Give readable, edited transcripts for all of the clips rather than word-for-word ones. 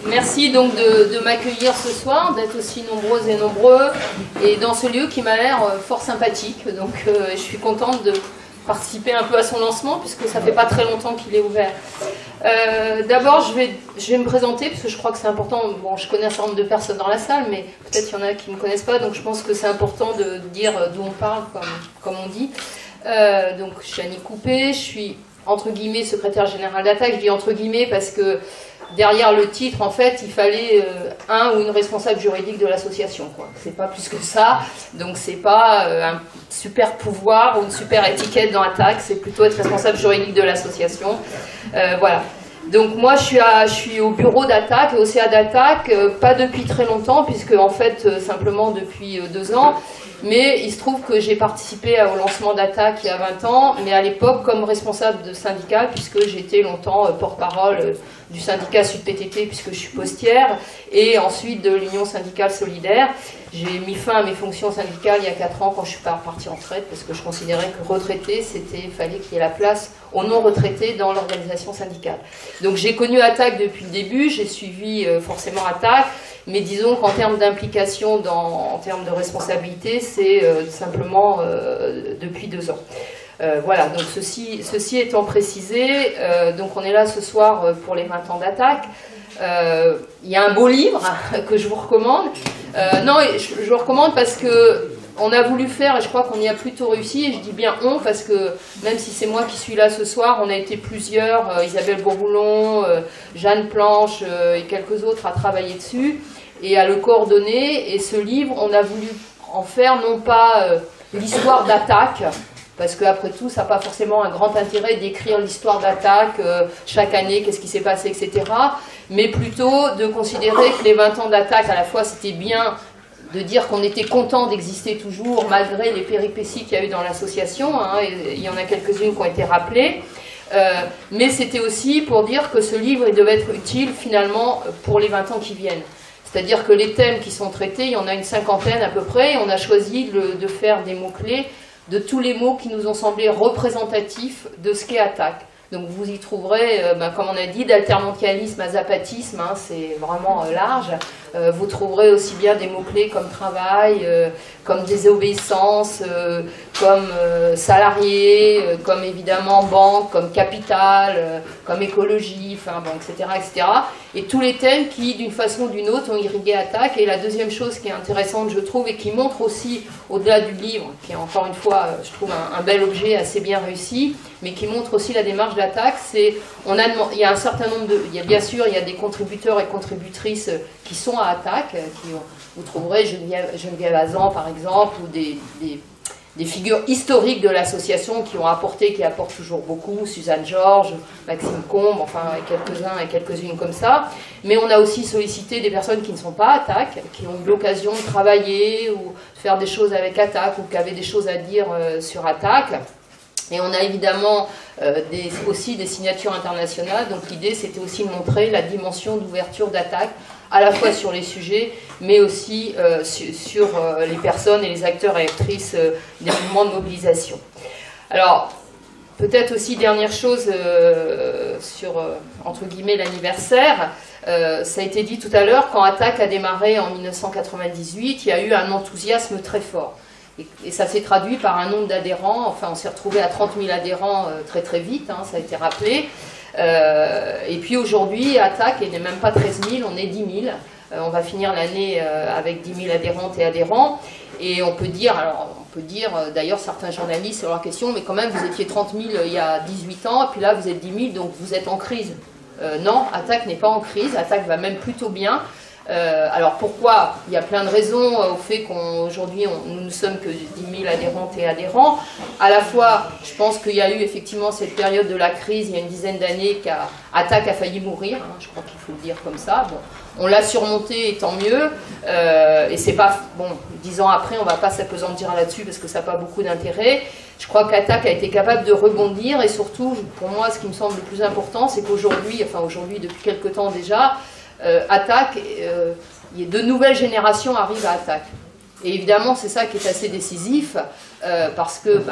Merci donc de m'accueillir ce soir, d'être aussi nombreuses et nombreux, et dans ce lieu qui m'a l'air fort sympathique. Donc je suis contente de participer un peu à son lancement, puisque ça fait pas très longtemps qu'il est ouvert. D'abord, je vais me présenter, parce que je crois que c'est important. Bon, je connais un certain nombre de personnes dans la salle, mais peut-être qu'il y en a qui ne me connaissent pas, donc je pense que c'est important de dire d'où on parle, comme on dit. Donc, je suis Annie Coupé, je suis entre guillemets secrétaire générale d'Attac. Je dis entre guillemets parce que derrière le titre, en fait, il fallait un ou une responsable juridique de l'association. C'est pas plus que ça. Donc, c'est pas un super pouvoir ou une super étiquette dans Attac. C'est plutôt être responsable juridique de l'association. Voilà. Donc, moi, je suis au bureau d'Attac et au CA d'Attac, pas depuis très longtemps, puisque, en fait, simplement depuis 2 ans. Mais il se trouve que j'ai participé au lancement d'Attac il y a 20 ans, mais à l'époque comme responsable de syndicat, puisque j'étais longtemps porte-parole du syndicat Sud-PTT, puisque je suis postière, et ensuite de l'Union syndicale solidaire. J'ai mis fin à mes fonctions syndicales il y a 4 ans quand je suis partie en retraite, parce que je considérais que retraité, fallait qu'il y ait la place aux non-retraités dans l'organisation syndicale. Donc j'ai connu Attac depuis le début, j'ai suivi forcément Attac, mais disons qu'en termes d'implication, en termes de responsabilité, c'est simplement depuis 2 ans. Voilà, donc ceci étant précisé, donc on est là ce soir pour les 20 ans d'Attac. Il y a un beau livre que je vous recommande. Non, je vous recommande parce que on a voulu faire, et je crois qu'on y a plutôt réussi, et je dis bien on, parce que même si c'est moi qui suis là ce soir, on a été plusieurs, Isabelle Bourboulon, Jeanne Planche et quelques autres à travailler dessus, et à le coordonner, et ce livre, on a voulu en faire non pas l'histoire d'Attac, parce qu'après tout, ça n'a pas forcément un grand intérêt d'écrire l'histoire d'Attac, chaque année, qu'est-ce qui s'est passé, etc., mais plutôt de considérer que les 20 ans d'Attac, à la fois, c'était bien de dire qu'on était content d'exister toujours, malgré les péripéties qu'il y a eu dans l'association, hein, et il y en a quelques-unes qui ont été rappelées, mais c'était aussi pour dire que ce livre il devait être utile, finalement, pour les 20 ans qui viennent. C'est-à-dire que les thèmes qui sont traités, il y en a une 50aine à peu près, et on a choisi de faire des mots-clés de tous les mots qui nous ont semblé représentatifs de ce qu'est Attac. Donc vous y trouverez, comme on a dit, d'altermondialisme à zapatisme, hein, c'est vraiment large. Vous trouverez aussi bien des mots-clés comme travail, comme désobéissance, comme salarié, comme évidemment banque, comme capital, comme écologie, enfin bon, etc., etc. Et tous les thèmes qui, d'une façon ou d'une autre, ont irrigué Attac. Et la deuxième chose qui est intéressante, je trouve, et qui montre aussi, au-delà du livre, qui est encore une fois, je trouve, un bel objet assez bien réussi, mais qui montre aussi la démarche d'Attac, c'est, il y a un certain nombre de, bien sûr, il y a des contributeurs et contributrices qui sont à Attac, vous trouverez Geneviève Azan, par exemple, ou des figures historiques de l'association qui ont apporté, qui apportent toujours beaucoup, Suzanne Georges, Maxime Combe, enfin quelques-uns et quelques-unes comme ça. Mais on a aussi sollicité des personnes qui ne sont pas Attac, qui ont eu l'occasion de travailler ou de faire des choses avec Attac ou qui avaient des choses à dire sur Attac. Et on a évidemment aussi des signatures internationales, donc l'idée c'était aussi de montrer la dimension d'ouverture d'Attac, à la fois sur les sujets, mais aussi sur les personnes et les acteurs et actrices des mouvements de mobilisation. Alors, peut-être aussi dernière chose sur, entre guillemets, l'anniversaire, ça a été dit tout à l'heure, quand Attac a démarré en 1998, il y a eu un enthousiasme très fort. Et ça s'est traduit par un nombre d'adhérents, enfin on s'est retrouvé à 30 000 adhérents très très vite, hein, ça a été rappelé. Et puis aujourd'hui, Attac, il n'est même pas 13 000, on est 10 000. On va finir l'année avec 10 000 adhérentes et adhérents. Et on peut dire, d'ailleurs certains journalistes sur leur question, mais quand même vous étiez 30 000 il y a 18 ans, et puis là vous êtes 10 000, donc vous êtes en crise. Non, Attac n'est pas en crise, Attac va même plutôt bien. Alors pourquoi? Il y a plein de raisons au fait qu'aujourd'hui nous ne sommes que 10 000 adhérentes et adhérents. À la fois, je pense qu'il y a eu effectivement cette période de la crise, il y a une dizaine d'années, qu'Attac a failli mourir, hein, je crois qu'il faut le dire comme ça. Bon, on l'a surmonté et tant mieux, et c'est pas, bon, 10 ans après, on va pas s'apesantir là-dessus parce que ça n'a pas beaucoup d'intérêt. Je crois qu'Attac a été capable de rebondir, et surtout, pour moi, ce qui me semble le plus important, c'est qu'aujourd'hui, enfin aujourd'hui, depuis quelque temps déjà, Attac de nouvelles générations arrivent à Attac. Et évidemment, c'est ça qui est assez décisif, parce que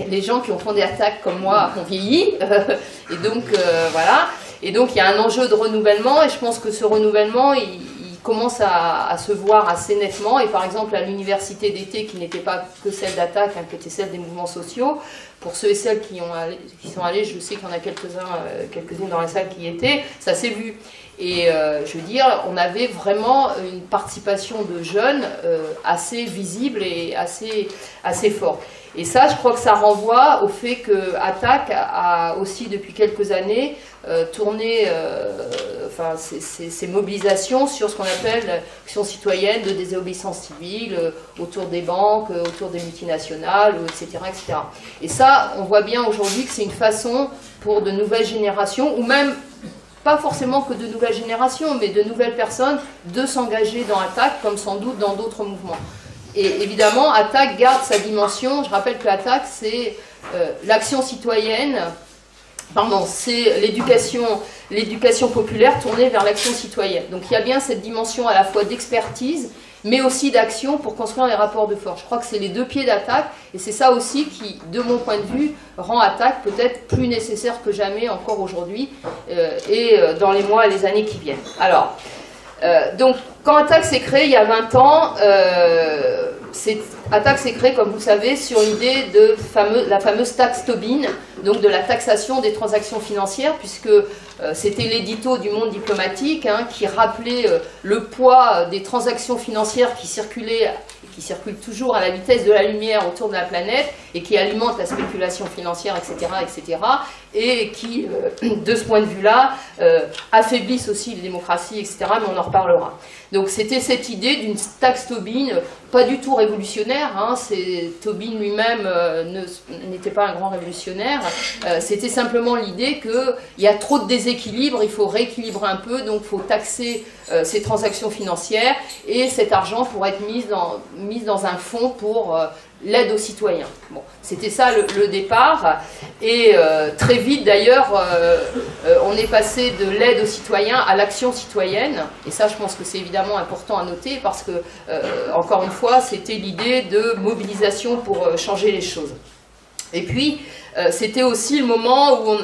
les gens qui ont fondé Attac comme moi ont vieilli, et donc voilà. Et donc il y a un enjeu de renouvellement, et je pense que ce renouvellement, il commence à se voir assez nettement. Et par exemple, à l'université d'été, qui n'était pas que celle d'Attac, hein, qui était celle des mouvements sociaux, pour ceux et celles qui sont allés, je sais qu'il y en a quelques-unes dans la salle qui y étaient, ça s'est vu. Et je veux dire, on avait vraiment une participation de jeunes assez visible et assez forte. Et ça, je crois que ça renvoie au fait que Attac a aussi, depuis quelques années, tourné ses mobilisations sur ce qu'on appelle l'action citoyenne de désobéissance civile, autour des banques, autour des multinationales, etc., etc. Et ça, on voit bien aujourd'hui que c'est une façon pour de nouvelles générations, ou même pas forcément que de nouvelles générations, mais de nouvelles personnes, de s'engager dans Attac, comme sans doute dans d'autres mouvements. Et évidemment, Attac garde sa dimension. Je rappelle que Attac, c'est l'action citoyenne, c'est l'éducation populaire tournée vers l'action citoyenne. Donc il y a bien cette dimension à la fois d'expertise, mais aussi d'action pour construire les rapports de force. Je crois que c'est les deux pieds d'Attac, et c'est ça aussi qui, de mon point de vue, rend Attac peut-être plus nécessaire que jamais encore aujourd'hui, et dans les mois et les années qui viennent. Alors, donc, quand Attac s'est créé il y a 20 ans, Attac s'est créé, comme vous le savez, sur l'idée de la fameuse taxe Tobin, donc de la taxation des transactions financières, puisque c'était l'édito du Monde diplomatique qui rappelait le poids des transactions financières qui circulent toujours à la vitesse de la lumière autour de la planète et qui alimentent la spéculation financière, etc., etc., et qui, de ce point de vue-là, affaiblissent aussi les démocraties, etc., mais on en reparlera. Donc c'était cette idée d'une taxe Tobin, pas du tout révolutionnaire, Tobin lui-même n'était pas un grand révolutionnaire, c'était simplement l'idée qu'il y a trop de déséquilibre, il faut rééquilibrer un peu, donc il faut taxer ces transactions financières, et cet argent pourrait être mis dans un fonds pour l'aide aux citoyens. Bon, c'était ça le départ, et très vite d'ailleurs, on est passé de l'aide aux citoyens à l'action citoyenne, et ça je pense que c'est évidemment important à noter, parce que, encore une fois, c'était l'idée de mobilisation pour changer les choses. Et puis, c'était aussi le moment où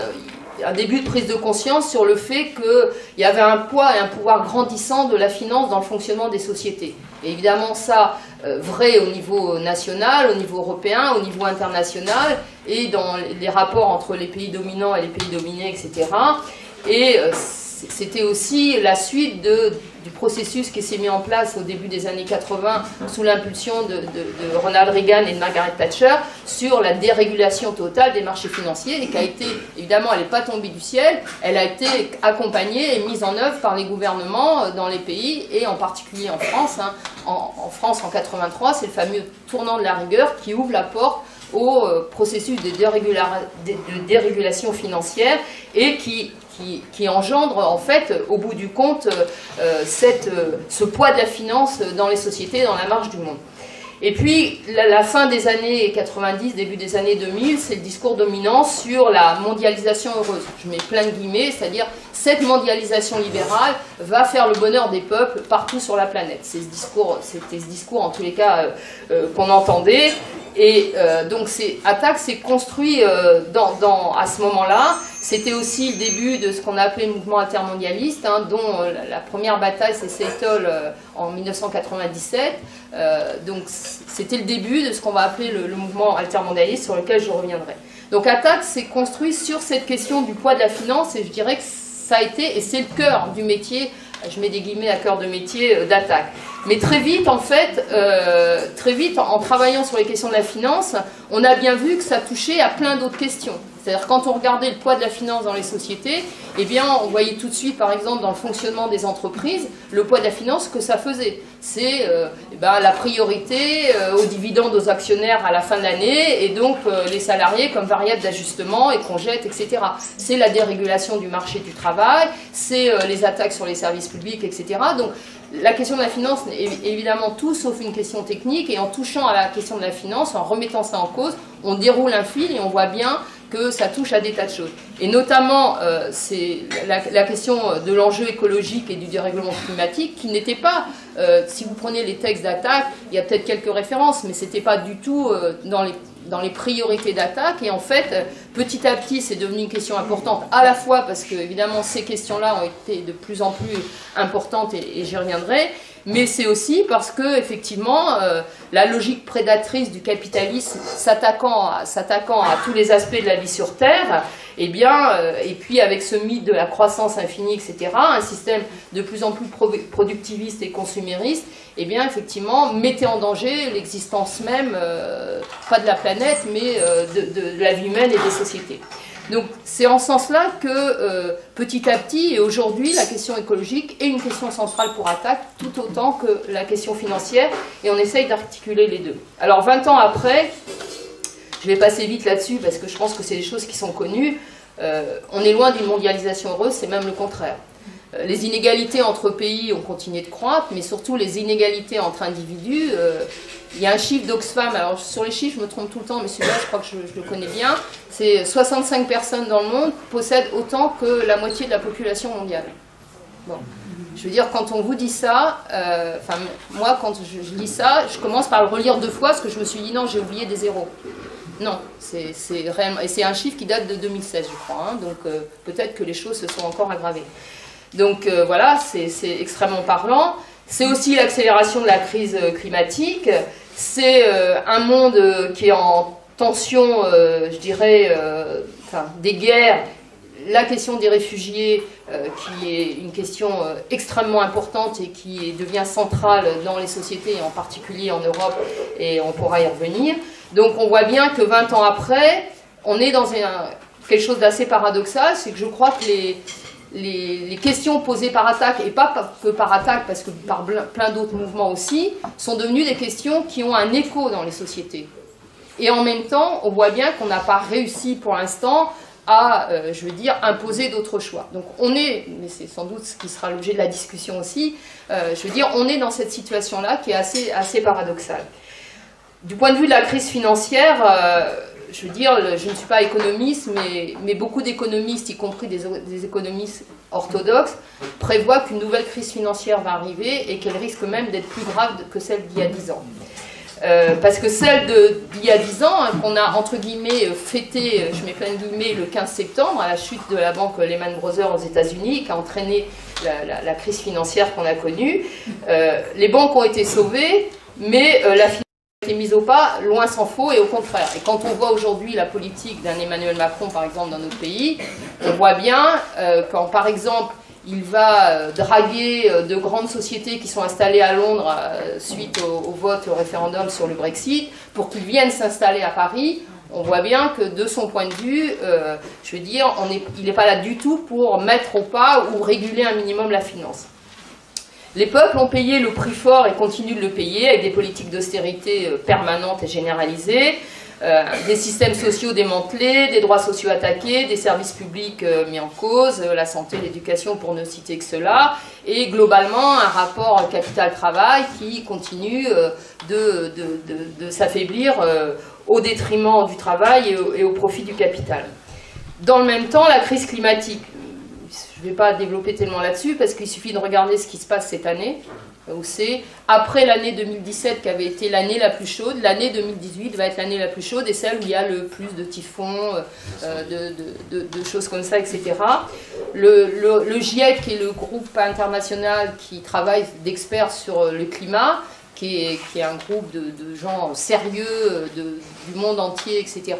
un début de prise de conscience sur le fait qu'il y avait un poids et un pouvoir grandissant de la finance dans le fonctionnement des sociétés. Et évidemment ça, vrai au niveau national, au niveau européen, au niveau international, et dans les rapports entre les pays dominants et les pays dominés, etc. Et c'était aussi la suite du processus qui s'est mis en place au début des années 80 sous l'impulsion de Ronald Reagan et de Margaret Thatcher sur la dérégulation totale des marchés financiers, et qui a été, évidemment, elle n'est pas tombée du ciel, elle a été accompagnée et mise en œuvre par les gouvernements dans les pays, et en particulier en France. En France, en 83, c'est le fameux tournant de la rigueur qui ouvre la porte au processus de dérégulation financière, et qui engendre en fait au bout du compte ce poids de la finance dans les sociétés, dans la marche du monde. Et puis la fin des années 90, début des années 2000, c'est le discours dominant sur la mondialisation heureuse. Je mets plein de guillemets, c'est-à-dire cette mondialisation libérale va faire le bonheur des peuples partout sur la planète. C'était ce discours en tous les cas qu'on entendait. Et donc Attac s'est construit à ce moment-là. C'était aussi le début de ce qu'on a appelé le mouvement altermondialiste, dont la première bataille c'est Seattle en 1997. Donc c'était le début de ce qu'on va appeler le mouvement altermondialiste, sur lequel je reviendrai. Donc Attac s'est construit sur cette question du poids de la finance, et je dirais que ça a été, et c'est le cœur du métier, je mets des guillemets à cœur de métier, d'Attac. Mais très vite, en fait, en travaillant sur les questions de la finance, on a bien vu que ça touchait à plein d'autres questions. C'est-à-dire, quand on regardait le poids de la finance dans les sociétés, eh bien, on voyait tout de suite, par exemple, dans le fonctionnement des entreprises, le poids de la finance que ça faisait. C'est la priorité aux dividendes aux actionnaires à la fin de l'année, et donc les salariés comme variable d'ajustement et qu'on jette, etc. C'est la dérégulation du marché du travail, c'est les attaques sur les services publics, etc. Donc, la question de la finance est évidemment tout sauf une question technique, et en touchant à la question de la finance, en remettant ça en cause, on déroule un fil et on voit bien que ça touche à des tas de choses. Et notamment, c'est la question de l'enjeu écologique et du dérèglement climatique qui n'était pas, si vous prenez les textes d'attaque, il y a peut-être quelques références, mais ce n'était pas du tout dans les priorités d'attaque. Et en fait, petit à petit, c'est devenu une question importante, à la fois parce que, évidemment, ces questions-là ont été de plus en plus importantes, et j'y reviendrai, mais c'est aussi parce que, effectivement, la logique prédatrice du capitalisme s'attaquant à tous les aspects de la vie sur Terre, eh bien, et puis avec ce mythe de la croissance infinie, etc., un système de plus en plus productiviste et consumériste, eh bien, effectivement, mettait en danger l'existence même, pas de la planète, mais de la vie humaine et des sociétés. Donc, c'est en ce sens-là que, petit à petit, et aujourd'hui, la question écologique est une question centrale pour Attac, tout autant que la question financière, et on essaye d'articuler les deux. Alors, 20 ans après, je vais passer vite là-dessus, parce que je pense que c'est des choses qui sont connues, on est loin d'une mondialisation heureuse, c'est même le contraire. Les inégalités entre pays ont continué de croître, mais surtout les inégalités entre individus. Il y a un chiffre d'Oxfam, alors sur les chiffres je me trompe tout le temps, mais celui-là je crois que je le connais bien, c'est 65 personnes dans le monde possèdent autant que la moitié de la population mondiale. Bon. Je veux dire, quand on vous dit ça, moi quand je lis ça, je commence par le relire 2 fois parce que je me suis dit non, j'ai oublié des zéros. Non, c'est réellement, et c'est un chiffre qui date de 2016 je crois, hein, donc peut-être que les choses se sont encore aggravées. Donc voilà, c'est extrêmement parlant. C'est aussi l'accélération de la crise climatique. C'est un monde qui est en tension, je dirais, des guerres. La question des réfugiés, qui est une question extrêmement importante et qui devient centrale dans les sociétés, en particulier en Europe, et on pourra y revenir. Donc on voit bien que 20 ans après, on est dans quelque chose d'assez paradoxal, c'est que je crois que les questions posées par Attac, et pas que par Attac, parce que par plein d'autres mouvements aussi, sont devenues des questions qui ont un écho dans les sociétés. Et en même temps, on voit bien qu'on n'a pas réussi pour l'instant à, je veux dire, imposer d'autres choix. Donc on est, mais c'est sans doute ce qui sera l'objet de la discussion aussi, je veux dire, on est dans cette situation-là qui est assez paradoxale. Du point de vue de la crise financière, je veux dire, je ne suis pas économiste, mais beaucoup d'économistes, y compris des économistes orthodoxes, prévoient qu'une nouvelle crise financière va arriver et qu'elle risque même d'être plus grave que celle d'il y a 10 ans. Parce que celle d'il y a 10 ans, hein, qu'on a entre guillemets fêté, je mets plein de guillemets, le 15 septembre, à la chute de la banque Lehman Brothers aux États-Unis, qui a entraîné la crise financière qu'on a connue, les banques ont été sauvées, mais la finance a été mise au pas, loin s'en faut, et au contraire. Et quand on voit aujourd'hui la politique d'un Emmanuel Macron, par exemple, dans notre pays, on voit bien quand, par exemple, il va draguer de grandes sociétés qui sont installées à Londres suite au vote, au référendum sur le Brexit, pour qu'ils viennent s'installer à Paris. On voit bien que de son point de vue, je veux dire, il n'est pas là du tout pour mettre au pas ou réguler un minimum la finance. Les peuples ont payé le prix fort et continuent de le payer avec des politiques d'austérité permanentes et généralisées, des systèmes sociaux démantelés, des droits sociaux attaqués, des services publics mis en cause, la santé, l'éducation pour ne citer que cela, et globalement un rapport capital-travail qui continue de s'affaiblir au détriment du travail et au profit du capital. Dans le même temps, la crise climatique. Je ne vais pas développer tellement là-dessus parce qu'il suffit de regarder ce qui se passe cette année, où c'est après l'année 2017 qui avait été l'année la plus chaude, l'année 2018 va être l'année la plus chaude et celle où il y a le plus de typhons, de choses comme ça, etc. Le GIEC, qui est le groupe international qui travaille d'experts sur le climat, qui est un groupe de gens sérieux du monde entier, etc.,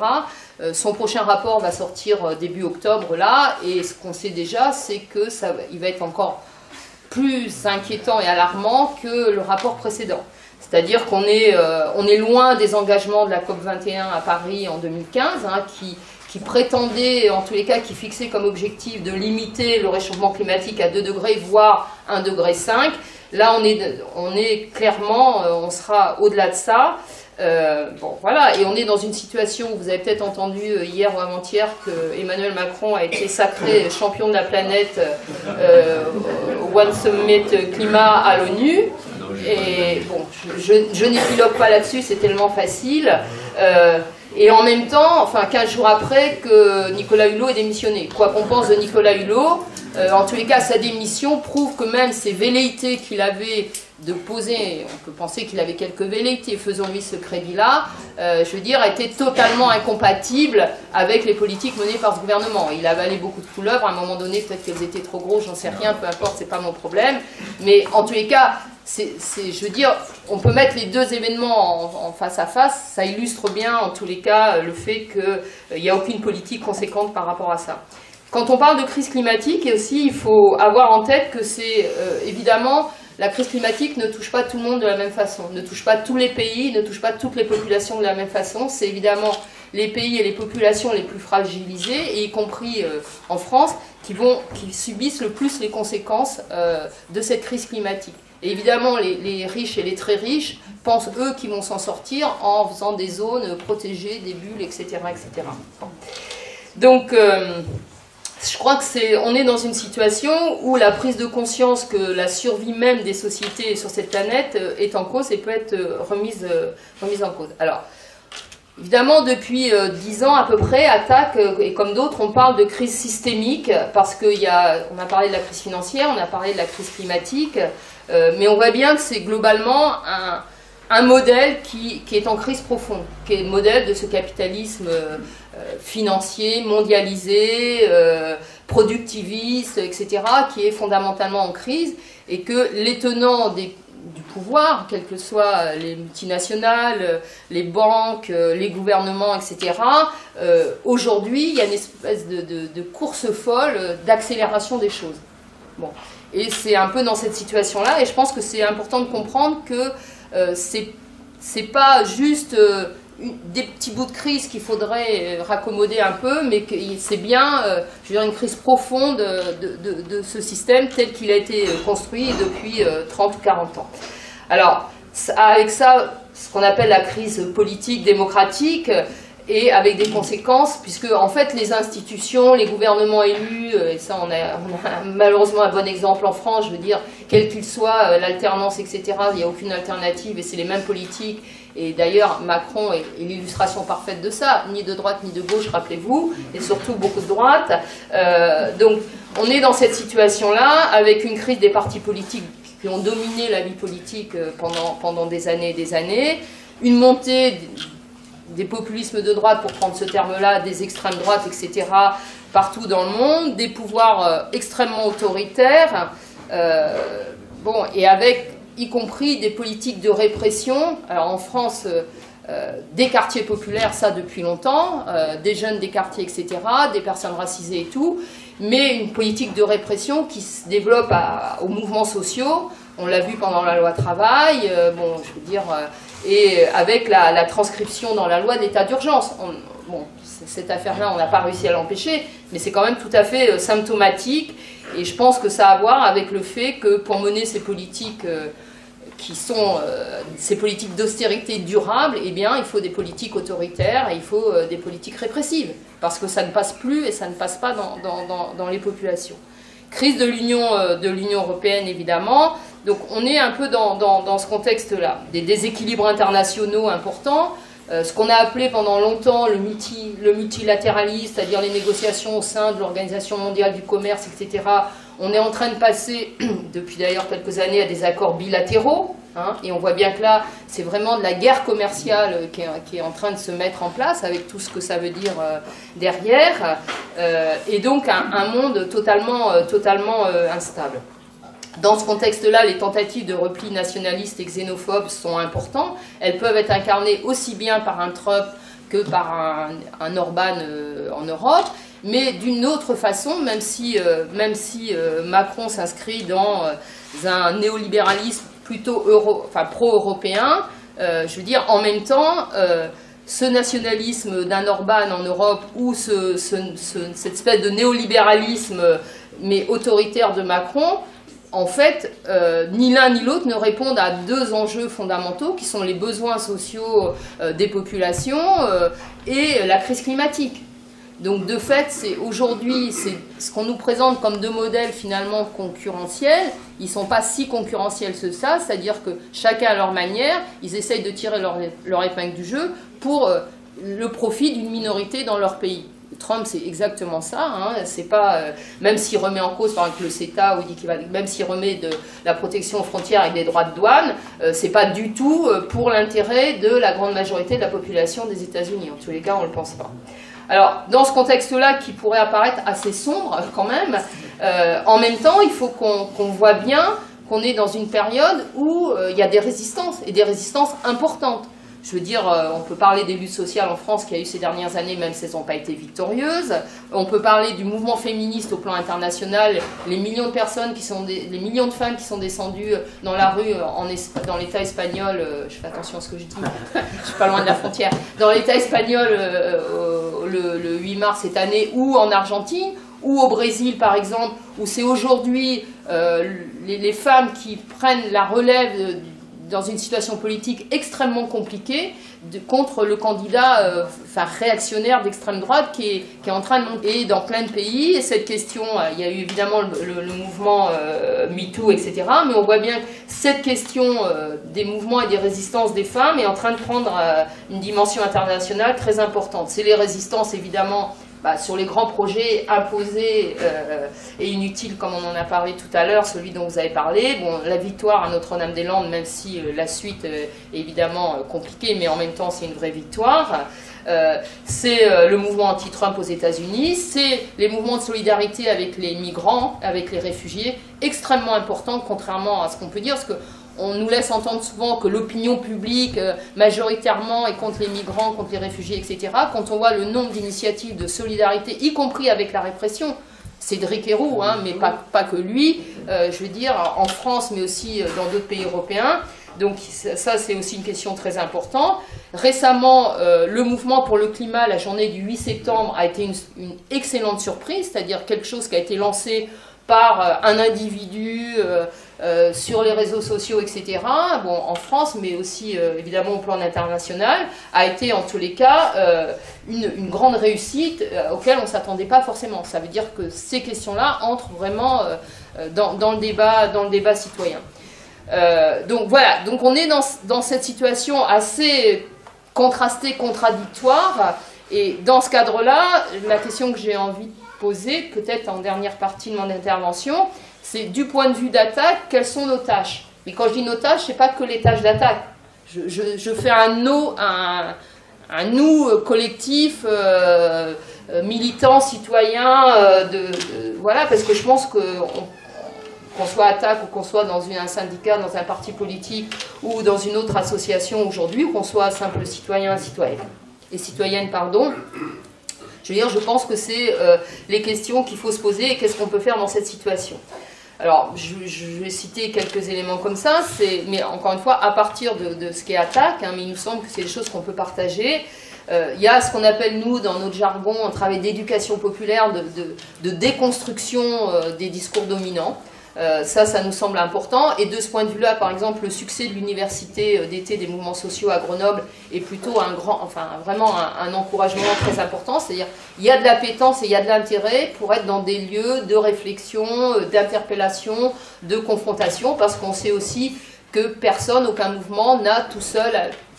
son prochain rapport va sortir début octobre là, et ce qu'on sait déjà, c'est qu'il va être encore plus inquiétant et alarmant que le rapport précédent. C'est-à-dire qu'on est loin des engagements de la COP21 à Paris en 2015, hein, qui prétendait, en tous les cas, qui fixait comme objectif de limiter le réchauffement climatique à 2 degrés, voire 1,5 degré. Là, on est clairement, on sera au-delà de ça. Bon, voilà, et on est dans une situation où vous avez peut-être entendu hier ou avant-hier que Emmanuel Macron a été sacré champion de la planète au One Summit Climat à l'ONU. Et bon, je n'épilogue pas là-dessus, c'est tellement facile. Et en même temps, enfin 15 jours après que Nicolas Hulot ait démissionné. Quoi qu'on pense de Nicolas Hulot, en tous les cas, sa démission prouve que même ces velléités qu'il avait de poser, on peut penser qu'il avait quelques velléités, faisons-lui ce crédit-là, je veux dire, étaient totalement incompatibles avec les politiques menées par ce gouvernement. Il avalait beaucoup de couleuvres, à un moment donné, peut-être qu'elles étaient trop grosses, j'en sais rien, peu importe, c'est pas mon problème. Mais en tous les cas, je veux dire, on peut mettre les deux événements en face à face, ça illustre bien, en tous les cas, le fait qu'il n'y a aucune politique conséquente par rapport à ça. Quand on parle de crise climatique, et aussi, il faut avoir en tête que c'est évidemment... La crise climatique ne touche pas tout le monde de la même façon, ne touche pas tous les pays, ne touche pas toutes les populations de la même façon. C'est évidemment les pays et les populations les plus fragilisées, et y compris en France, qui subissent le plus les conséquences de cette crise climatique. Et évidemment, les riches et les très riches pensent, eux, qu'ils vont s'en sortir en faisant des zones protégées, des bulles, etc. etc. Donc... je crois qu'on est dans une situation où la prise de conscience que la survie même des sociétés sur cette planète est en cause et peut être remise en cause. Alors, évidemment, depuis 10 ans à peu près, Attac, et comme d'autres, on parle de crise systémique, parce qu'on a parlé de la crise financière, on a parlé de la crise climatique, mais on voit bien que c'est globalement un modèle qui est en crise profonde, qui est le modèle de ce capitalisme financier, mondialisé, productiviste, etc., qui est fondamentalement en crise, et que les tenants du pouvoir, quelles que soient les multinationales, les banques, les gouvernements, etc., aujourd'hui, il y a une espèce de course folle d'accélération des choses. Bon. Et c'est un peu dans cette situation-là, et je pense que c'est important de comprendre que c'est pas juste des petits bouts de crise qu'il faudrait raccommoder un peu, mais que c'est bien je veux dire, une crise profonde de ce système tel qu'il a été construit depuis 30 ou 40 ans. Alors, avec ça, ce qu'on appelle la crise politique démocratique, et avec des conséquences, puisque en fait les institutions, les gouvernements élus, et ça on a malheureusement un bon exemple en France, je veux dire, quel qu'il soit, l'alternance, etc., il n'y a aucune alternative et c'est les mêmes politiques, et d'ailleurs Macron est l'illustration parfaite de ça, ni de droite ni de gauche, rappelez-vous, et surtout beaucoup de droite. Donc on est dans cette situation-là, avec une crise des partis politiques qui ont dominé la vie politique pendant des années et des années, une montée des populismes de droite, pour prendre ce terme-là, des extrêmes droites, etc., partout dans le monde, des pouvoirs extrêmement autoritaires, bon, et avec, y compris, des politiques de répression. Alors en France, des quartiers populaires, ça depuis longtemps, des jeunes des quartiers, etc., des personnes racisées et tout, mais une politique de répression qui se développe aux mouvements sociaux. On l'a vu pendant la loi travail, bon, je veux dire, et avec la transcription dans la loi d'état d'urgence. Bon, cette affaire-là, on n'a pas réussi à l'empêcher, mais c'est quand même tout à fait symptomatique, et je pense que ça a à voir avec le fait que pour mener ces politiques qui sont ces politiques d'austérité durable, eh bien, il faut des politiques autoritaires et il faut des politiques répressives, parce que ça ne passe plus et ça ne passe pas dans les populations. Crise de l'Union européenne, évidemment. Donc on est un peu dans ce contexte-là. Des déséquilibres internationaux importants, ce qu'on a appelé pendant longtemps le multilatéralisme, c'est-à-dire les négociations au sein de l'Organisation mondiale du commerce, etc. On est en train de passer, depuis d'ailleurs quelques années, à des accords bilatéraux, hein, et on voit bien que là, c'est vraiment de la guerre commerciale qui est en train de se mettre en place, avec tout ce que ça veut dire derrière, et donc un monde totalement instable. Dans ce contexte-là, les tentatives de repli nationaliste et xénophobe sont importantes. Elles peuvent être incarnées aussi bien par un Trump que par un Orban en Europe, mais d'une autre façon, même si Macron s'inscrit dans un néolibéralisme plutôt pro-européen, je veux dire, en même temps, ce nationalisme d'un Orban en Europe ou cette espèce de néolibéralisme, mais autoritaire de Macron, en fait, ni l'un ni l'autre ne répondent à deux enjeux fondamentaux qui sont les besoins sociaux des populations et la crise climatique. Donc de fait, aujourd'hui, ce qu'on nous présente comme deux modèles finalement concurrentiels, ils ne sont pas si concurrentiels que ça, c'est-à-dire que chacun à leur manière, ils essayent de tirer leur épingle du jeu pour le profit d'une minorité dans leur pays. Trump, c'est exactement ça. Hein. C'est pas, même s'il remet en cause, par exemple, le CETA, ou dit qu'il va, même s'il remet de la protection aux frontières avec des droits de douane, c'est pas du tout pour l'intérêt de la grande majorité de la population des États-Unis. En tous les cas, on le pense pas. Alors, dans ce contexte-là, qui pourrait apparaître assez sombre quand même, en même temps, il faut qu'on voit bien qu'on est dans une période où il y a des résistances, et des résistances importantes. Je veux dire, on peut parler des luttes sociales en France qu'il y a eu ces dernières années, même si elles n'ont pas été victorieuses. On peut parler du mouvement féministe au plan international, les millions de personnes les millions de femmes qui sont descendues dans la rue dans l'État espagnol. Je fais attention à ce que je dis, je suis pas loin de la frontière. Dans l'État espagnol le 8 mars cette année, ou en Argentine, ou au Brésil par exemple, où c'est aujourd'hui les femmes qui prennent la relève dans une situation politique extrêmement compliquée contre le candidat réactionnaire d'extrême droite qui est en train de monter dans plein de pays. Et cette question, il y a eu évidemment le mouvement MeToo, etc. Mais on voit bien que cette question des mouvements et des résistances des femmes est en train de prendre une dimension internationale très importante. C'est les résistances, évidemment, sur les grands projets imposés et inutiles, comme on en a parlé tout à l'heure, celui dont vous avez parlé. Bon, la victoire à Notre-Dame-des-Landes, même si la suite est évidemment compliquée, mais en même temps c'est une vraie victoire. C'est le mouvement anti-Trump aux États-Unis, c'est les mouvements de solidarité avec les migrants, avec les réfugiés, extrêmement importants, contrairement à ce qu'on peut dire, parce que on nous laisse entendre souvent que l'opinion publique, majoritairement, est contre les migrants, contre les réfugiés, etc. Quand on voit le nombre d'initiatives de solidarité, y compris avec la répression, Cédric Herrou, hein, mais pas que lui, je veux dire, en France, mais aussi dans d'autres pays européens. Donc ça, c'est aussi une question très importante. Récemment, le mouvement pour le climat, la journée du 8 septembre, a été une excellente surprise, c'est-à-dire quelque chose qui a été lancé par un individu sur les réseaux sociaux, etc., bon, en France, mais aussi évidemment au plan international, a été en tous les cas une grande réussite auquel on ne s'attendait pas forcément. Ça veut dire que ces questions-là entrent vraiment dans le débat citoyen. Donc voilà, donc on est dans cette situation assez contrastée, contradictoire, et dans ce cadre-là, la question que j'ai envie de poser, peut-être en dernière partie de mon intervention, c'est du point de vue d'attaque, quelles sont nos tâches? Mais quand je dis nos tâches, ce n'est pas que les tâches d'attaque. Je fais un nous collectif, militant, citoyen, voilà, parce que je pense que qu'on soit attaque ou qu'on soit dans un syndicat, dans un parti politique ou dans une autre association aujourd'hui, ou qu'on soit simple citoyen et citoyenne, pardon. Je veux dire, je pense que c'est les questions qu'il faut se poser et qu'est-ce qu'on peut faire dans cette situation. Alors, je vais citer quelques éléments comme ça, mais encore une fois, à partir de ce qu'est attaque, hein, mais il nous semble que c'est des choses qu'on peut partager. Il y a ce qu'on appelle, nous, dans notre jargon, un travail d'éducation populaire, de déconstruction des discours dominants. Ça nous semble important. Et de ce point de vue-là, par exemple, le succès de l'université d'été des mouvements sociaux à Grenoble est plutôt vraiment un encouragement très important. C'est-à-dire, il y a de l'appétence et il y a de l'intérêt pour être dans des lieux de réflexion, d'interpellation, de confrontation, parce qu'on sait aussi que personne, aucun mouvement n'a tout seul,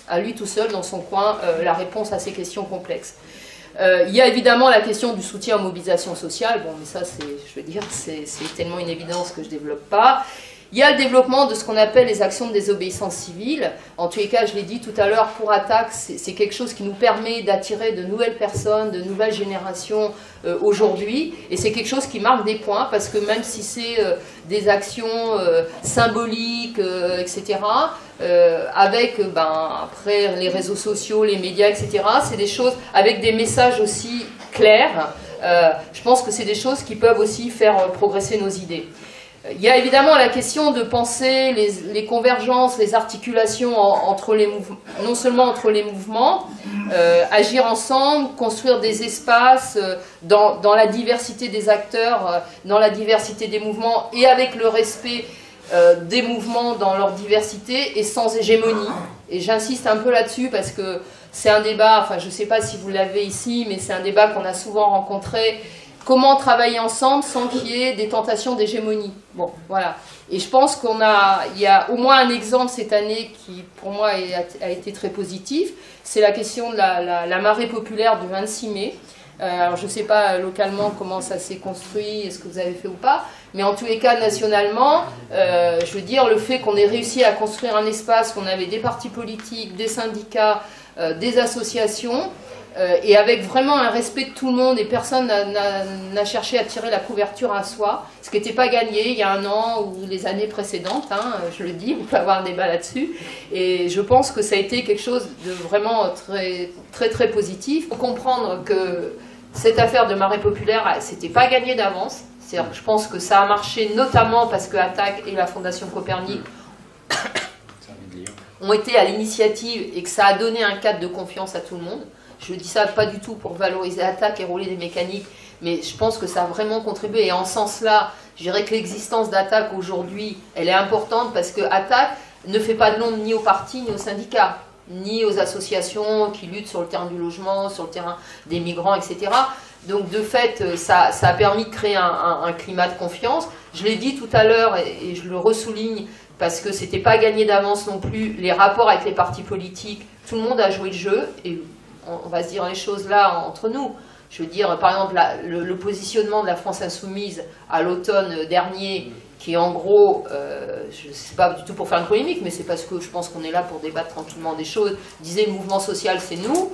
à lui tout seul, dans son coin, la réponse à ces questions complexes. Il y a évidemment la question du soutien aux mobilisations sociales. Bon, mais ça, je veux dire, c'est tellement une évidence que je ne développe pas. Il y a le développement de ce qu'on appelle les actions de désobéissance civile. En tous les cas, je l'ai dit tout à l'heure, pour attaque, c'est quelque chose qui nous permet d'attirer de nouvelles personnes, de nouvelles générations aujourd'hui. Et c'est quelque chose qui marque des points, parce que même si c'est des actions symboliques, etc., avec après les réseaux sociaux, les médias, etc., c'est des choses avec des messages aussi clairs. Je pense que c'est des choses qui peuvent aussi faire progresser nos idées. Il y a évidemment la question de penser les convergences, les articulations entre les mouvements, non seulement entre les mouvements, agir ensemble, construire des espaces dans la diversité des acteurs, dans la diversité des mouvements et avec le respect des mouvements dans leur diversité et sans hégémonie. Et j'insiste un peu là-dessus parce que c'est un débat, enfin je ne sais pas si vous l'avez ici, mais c'est un débat qu'on a souvent rencontré comment travailler ensemble sans qu'il y ait des tentations d'hégémonie. Bon, voilà. Et je pense il y a au moins un exemple cette année qui, pour moi, a été très positif. C'est la question de la marée populaire du 26 mai. Alors, je ne sais pas localement comment ça s'est construit, est-ce que vous avez fait ou pas, mais en tous les cas, nationalement, je veux dire, le fait qu'on ait réussi à construire un espace, qu'on avait des partis politiques, des syndicats, des associations, et avec vraiment un respect de tout le monde, et personne n'a cherché à tirer la couverture à soi, ce qui n'était pas gagné il y a un an ou les années précédentes, hein, je le dis, on peut avoir un débat là-dessus, et je pense que ça a été quelque chose de vraiment très, très, très positif. Il faut comprendre que cette affaire de marée populaire, c'était pas gagné d'avance. C'est-à-dire que je pense que ça a marché notamment parce que Attac et la Fondation Copernic ont été à l'initiative et que ça a donné un cadre de confiance à tout le monde. Je ne dis ça pas du tout pour valoriser Attac et rouler des mécaniques, mais je pense que ça a vraiment contribué. Et en ce sens-là, je dirais que l'existence d'Attac aujourd'hui, elle est importante parce que Attac ne fait pas de l'ombre ni aux partis ni aux syndicats, ni aux associations qui luttent sur le terrain du logement, sur le terrain des migrants, etc. Donc de fait, ça a permis de créer un climat de confiance. Je l'ai dit tout à l'heure et je le ressouligne parce que c'était pas gagné d'avance non plus, les rapports avec les partis politiques, tout le monde a joué le jeu et on va se dire les choses là entre nous. Je veux dire, par exemple, le positionnement de la France Insoumise à l'automne dernier, qui en gros, je ne sais pas du tout pour faire une polémique, mais c'est parce que je pense qu'on est là pour débattre tranquillement des choses, disait le mouvement social c'est nous.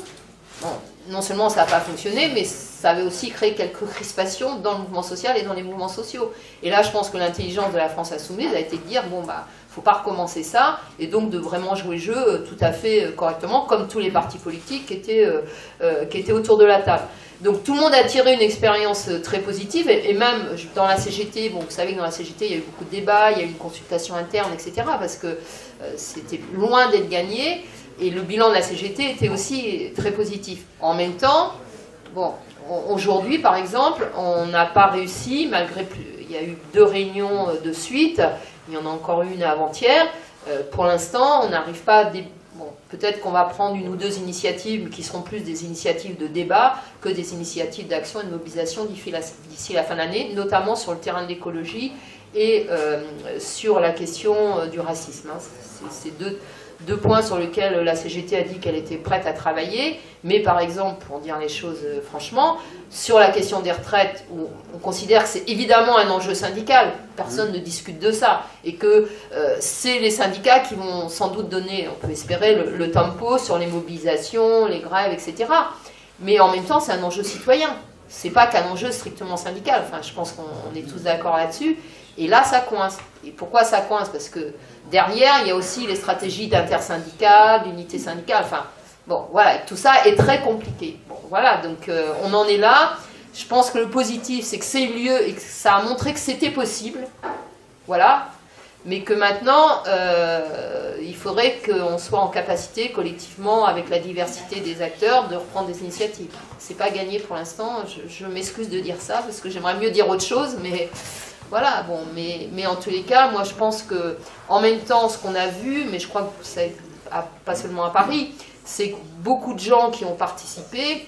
Bon, non seulement ça n'a pas fonctionné, mais ça avait aussi créé quelques crispations dans le mouvement social et dans les mouvements sociaux. Et là, je pense que l'intelligence de la France Insoumise a été de dire, bon, bah, faut pas recommencer ça, et donc de vraiment jouer le jeu tout à fait correctement, comme tous les partis politiques qui étaient autour de la table. Donc tout le monde a tiré une expérience très positive, et même dans la CGT, bon, vous savez que dans la CGT, il y a eu beaucoup de débats, il y a eu une consultation interne, etc., parce que c'était loin d'être gagné, et le bilan de la CGT était aussi très positif. En même temps, bon, aujourd'hui, par exemple, on n'a pas réussi, malgré il y a eu 2 réunions de suite, il y en a encore une avant-hier, pour l'instant, on n'arrive pas à... Bon, peut-être qu'on va prendre 1 ou 2 initiatives qui seront plus des initiatives de débat que des initiatives d'action et de mobilisation d'ici la fin de l'année, notamment sur le terrain de l'écologie et sur la question du racisme. Hein. C'est deux points sur lesquels la CGT a dit qu'elle était prête à travailler, mais par exemple, pour dire les choses franchement, sur la question des retraites, où on considère que c'est évidemment un enjeu syndical, personne ne discute de ça, et que c'est les syndicats qui vont sans doute donner, on peut espérer, le tempo sur les mobilisations, les grèves, etc. Mais en même temps, c'est un enjeu citoyen, c'est pas qu'un enjeu strictement syndical, enfin je pense qu'on est tous d'accord là-dessus, et là ça coince. Et pourquoi ça coince? Parce que derrière, il y a aussi les stratégies d'intersyndicats, d'unité syndicale, enfin, bon, voilà, tout ça est très compliqué. Bon, voilà, donc on en est là. Je pense que le positif, c'est que c'est eu lieu et que ça a montré que c'était possible, voilà, mais que maintenant, il faudrait qu'on soit en capacité, collectivement, avec la diversité des acteurs, de reprendre des initiatives. C'est pas gagné pour l'instant, je m'excuse de dire ça, parce que j'aimerais mieux dire autre chose, mais... Voilà, bon, mais en tous les cas, moi je pense que en même temps, ce qu'on a vu, mais je crois que ça pas seulement à Paris, c'est que beaucoup de gens qui ont participé,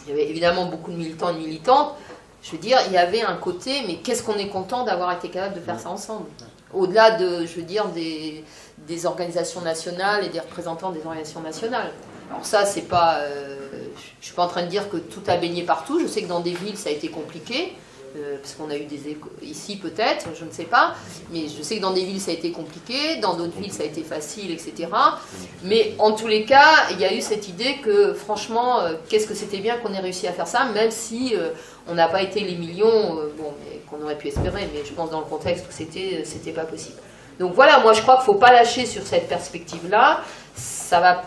il y avait évidemment beaucoup de militants et de militantes, je veux dire, il y avait un côté, mais qu'est-ce qu'on est content d'avoir été capable de faire ça ensemble. Au-delà de, je veux dire, des organisations nationales et des représentants des organisations nationales. Alors ça, c'est pas... je suis pas en train de dire que tout a baigné partout, je sais que dans des villes, ça a été compliqué, parce qu'on a eu des échos ici peut-être, je ne sais pas, mais je sais que dans des villes ça a été compliqué, dans d'autres villes ça a été facile, etc. Mais en tous les cas, il y a eu cette idée que franchement, qu'est-ce que c'était bien qu'on ait réussi à faire ça, même si on n'a pas été les millions bon, qu'on aurait pu espérer, mais je pense dans le contexte où c'était pas possible. Donc voilà, moi je crois qu'il ne faut pas lâcher sur cette perspective-là, ça va...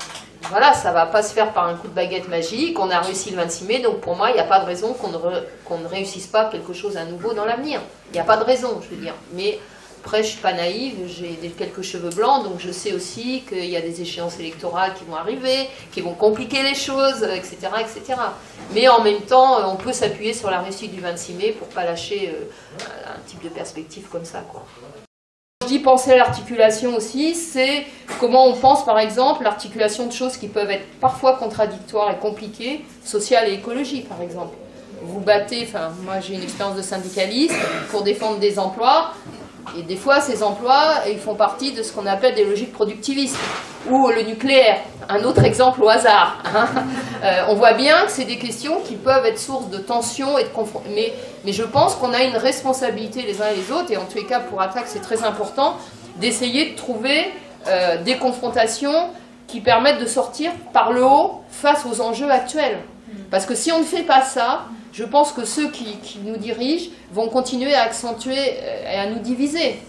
Voilà, ça ne va pas se faire par un coup de baguette magique, on a réussi le 26 mai, donc pour moi, il n'y a pas de raison qu'on ne réussisse pas quelque chose à nouveau dans l'avenir. Il n'y a pas de raison, je veux dire. Mais après, je ne suis pas naïve, j'ai quelques cheveux blancs, donc je sais aussi qu'il y a des échéances électorales qui vont arriver, qui vont compliquer les choses, etc., etc. Mais en même temps, on peut s'appuyer sur la réussite du 26 mai pour ne pas lâcher un type de perspective comme ça, quoi. Je dis penser à l'articulation aussi, c'est comment on pense par exemple l'articulation de choses qui peuvent être parfois contradictoires et compliquées, sociales et écologiques par exemple. vous battez, enfin moi j'ai une expérience de syndicaliste, pour défendre des emplois, et des fois ces emplois, ils font partie de ce qu'on appelle des logiques productivistes, ou le nucléaire, un autre exemple au hasard. On voit bien que c'est des questions qui peuvent être source de tensions et de confrontation, mais je pense qu'on a une responsabilité les uns et les autres, et en tous les cas pour ATTAC c'est très important, d'essayer de trouver des confrontations qui permettent de sortir par le haut face aux enjeux actuels. Parce que si on ne fait pas ça, je pense que ceux qui nous dirigent vont continuer à accentuer et à nous diviser.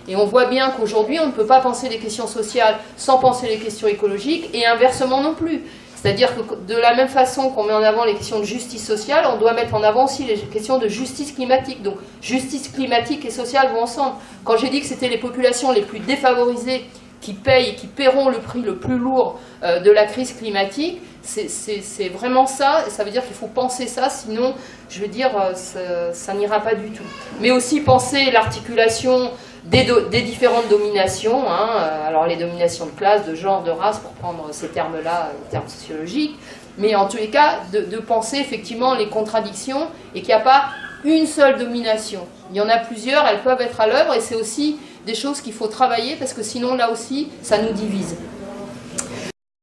Et on voit bien qu'aujourd'hui, on ne peut pas penser les questions sociales sans penser les questions écologiques, et inversement non plus. C'est-à-dire que de la même façon qu'on met en avant les questions de justice sociale, on doit mettre en avant aussi les questions de justice climatique. Donc justice climatique et sociale vont ensemble. Quand j'ai dit que c'était les populations les plus défavorisées qui payent et qui paieront le prix le plus lourd de la crise climatique, c'est vraiment ça, et ça veut dire qu'il faut penser ça, sinon, je veux dire, ça n'ira pas du tout. Mais aussi penser l'articulation des différentes dominations, alors les dominations de classe, de genre, de race, pour prendre ces termes-là, les termes sociologiques, mais en tous les cas, de penser effectivement les contradictions, et qu'il n'y a pas une seule domination. Il y en a plusieurs, elles peuvent être à l'œuvre, et c'est aussi des choses qu'il faut travailler, parce que sinon, là aussi, ça nous divise.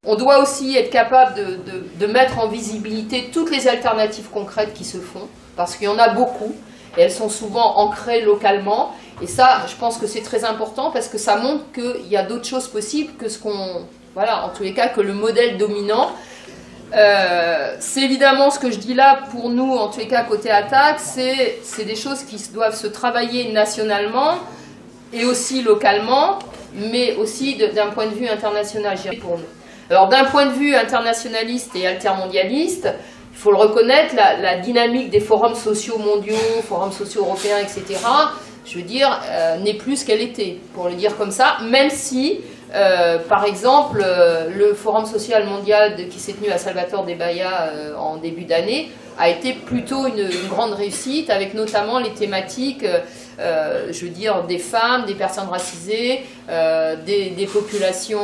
On doit aussi être capable de mettre en visibilité toutes les alternatives concrètes qui se font, parce qu'il y en a beaucoup, et elles sont souvent ancrées localement, et ça, je pense que c'est très important, parce que ça montre qu'il y a d'autres choses possibles que ce qu'on... Voilà, en tous les cas, que le modèle dominant. C'est évidemment ce que je dis là, pour nous, en tous les cas, côté ATTAC, c'est des choses qui doivent se travailler nationalement, et aussi localement, mais aussi d'un point de vue international, je dirais, pour nous. Alors d'un point de vue internationaliste et altermondialiste, il faut le reconnaître, la dynamique des forums sociaux mondiaux, forums sociaux européens, etc., je veux dire, n'est plus ce qu'elle était, pour le dire comme ça, même si, par exemple, le forum social mondial qui s'est tenu à Salvador de Bahia en début d'année a été plutôt une grande réussite, avec notamment les thématiques, je veux dire, des femmes, des personnes racisées, des populations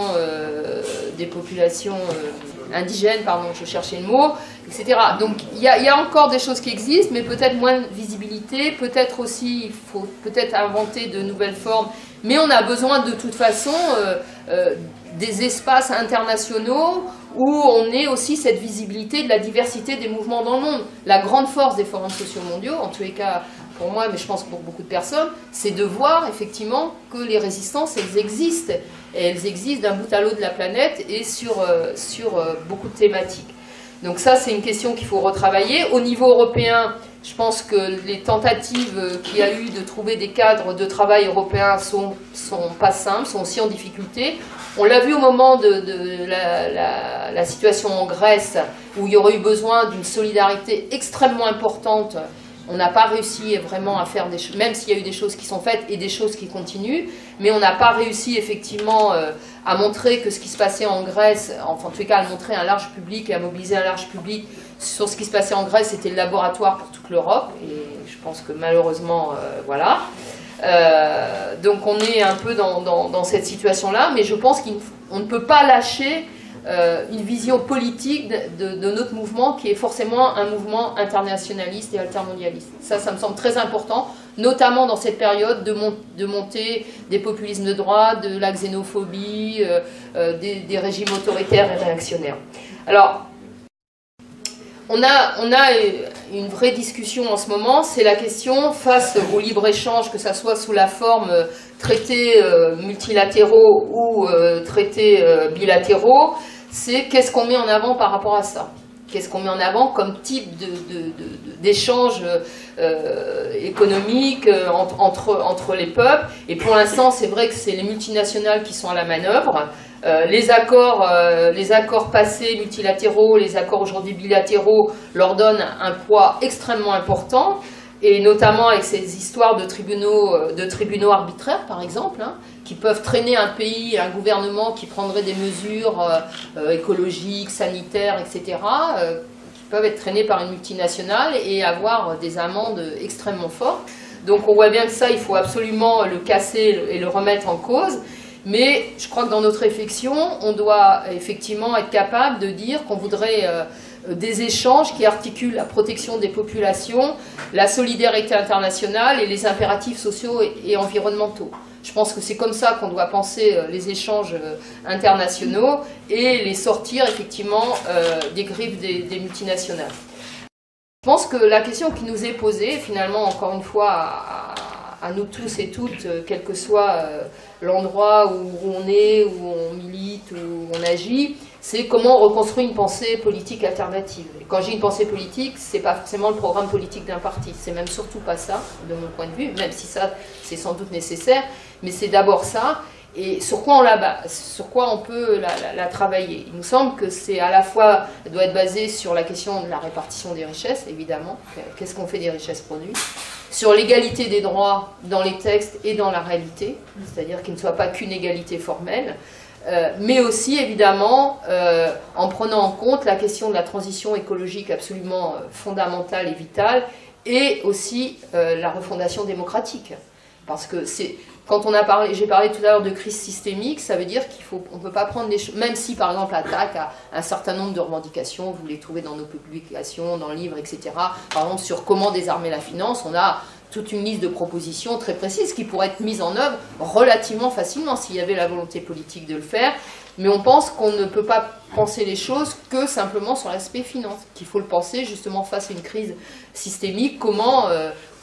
indigènes, pardon, je cherchais le mot, etc. Donc il y a encore des choses qui existent, mais peut-être moins de visibilité, peut-être aussi, il faut peut-être inventer de nouvelles formes, mais on a besoin de toute façon des espaces internationaux où on ait aussi cette visibilité de la diversité des mouvements dans le monde. La grande force des forums sociaux mondiaux, en tous les cas pour moi, mais je pense pour beaucoup de personnes, c'est de voir effectivement que les résistances, elles existent. Et elles existent d'un bout à l'autre de la planète et sur beaucoup de thématiques. Donc ça, c'est une question qu'il faut retravailler. Au niveau européen, je pense que les tentatives qu'il y a eu de trouver des cadres de travail européens sont pas simples, sont aussi en difficulté. On l'a vu au moment de la situation en Grèce, où il y aurait eu besoin d'une solidarité extrêmement importante. On n'a pas réussi vraiment à faire des choses, même s'il y a eu des choses qui sont faites et des choses qui continuent, mais on n'a pas réussi effectivement à montrer que ce qui se passait en Grèce, enfin en tout cas à montrer un large public et à mobiliser un large public sur ce qui se passait en Grèce, c'était le laboratoire pour toute l'Europe, et je pense que malheureusement, voilà. Donc on est un peu dans cette situation-là, mais je pense qu'on ne peut pas lâcher une vision politique de notre mouvement qui est forcément un mouvement internationaliste et altermondialiste. Ça me semble très important, notamment dans cette période de montée des populismes de droite, de la xénophobie, des régimes autoritaires et réactionnaires. Alors, on a une vraie discussion en ce moment, c'est la question face au libre-échange, que ça soit sous la forme traités multilatéraux ou traités bilatéraux, c'est qu'est-ce qu'on met en avant par rapport à ça? Qu'est-ce qu'on met en avant comme type d'échange économique entre les peuples? Et pour l'instant, c'est vrai que c'est les multinationales qui sont à la manœuvre. Les accords passés multilatéraux, les accords aujourd'hui bilatéraux leur donnent un poids extrêmement important, et notamment avec ces histoires de tribunaux arbitraires, par exemple, qui peuvent traîner un pays, un gouvernement qui prendrait des mesures écologiques, sanitaires, etc., qui peuvent être traînés par une multinationale et avoir des amendes extrêmement fortes. Donc on voit bien que ça, il faut absolument le casser et le remettre en cause. Mais je crois que dans notre réflexion, on doit effectivement être capable de dire qu'on voudrait des échanges qui articulent la protection des populations, la solidarité internationale et les impératifs sociaux et environnementaux. Je pense que c'est comme ça qu'on doit penser les échanges internationaux et les sortir effectivement des griffes des multinationales. Je pense que la question qui nous est posée, finalement, encore une fois, à nous tous et toutes, quel que soit l'endroit où on est, où on milite, où on agit, c'est comment on reconstruit une pensée politique alternative. Et quand j'ai une pensée politique, c'est pas forcément le programme politique d'un parti, c'est même surtout pas ça, de mon point de vue, même si ça, c'est sans doute nécessaire, mais c'est d'abord ça, et sur quoi on peut la travailler. Il nous semble que c'est à la fois, elle doit être basée sur la question de la répartition des richesses, évidemment, qu'est-ce qu'on fait des richesses produites, sur l'égalité des droits dans les textes et dans la réalité, c'est-à-dire qu'il ne soit pas qu'une égalité formelle, mais aussi évidemment en prenant en compte la question de la transition écologique absolument fondamentale et vitale, et aussi la refondation démocratique. Parce que quand j'ai parlé tout à l'heure de crise systémique, ça veut dire qu'on ne peut pas prendre des choses, même si par exemple l'attaque à un certain nombre de revendications, vous les trouvez dans nos publications, dans le livre, etc. Par exemple sur comment désarmer la finance, on a toute une liste de propositions très précises qui pourraient être mises en œuvre relativement facilement s'il y avait la volonté politique de le faire. Mais on pense qu'on ne peut pas penser les choses que simplement sur l'aspect finance, qu'il faut le penser justement face à une crise systémique, comment